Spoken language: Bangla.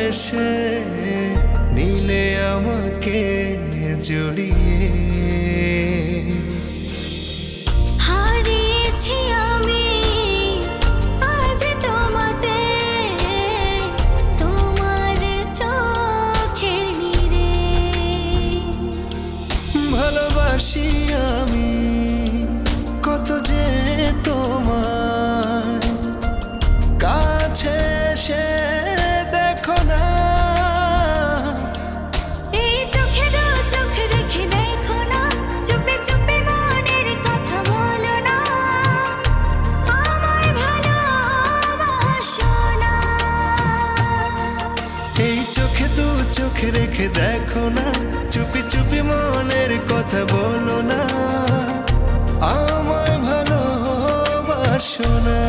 এসে নিলে আমাকে জড়িয়ে। হারিয়েছি আমি আজ তোমাতে, তোমার চোখের নীরে। ভালোবাসি আমি কত যে তোমার, কাছে এসে দেখো না। এই চোখে দু চোখ রেখে দেখো না, চুপে চুপে মনের কথা বলো না, আমায় ভালোবাসো না। এই চোখে দু চোখ রেখে দেখো না, চুপি চুপি মনের কথা বলো না, আমায় ভালোবাসো না।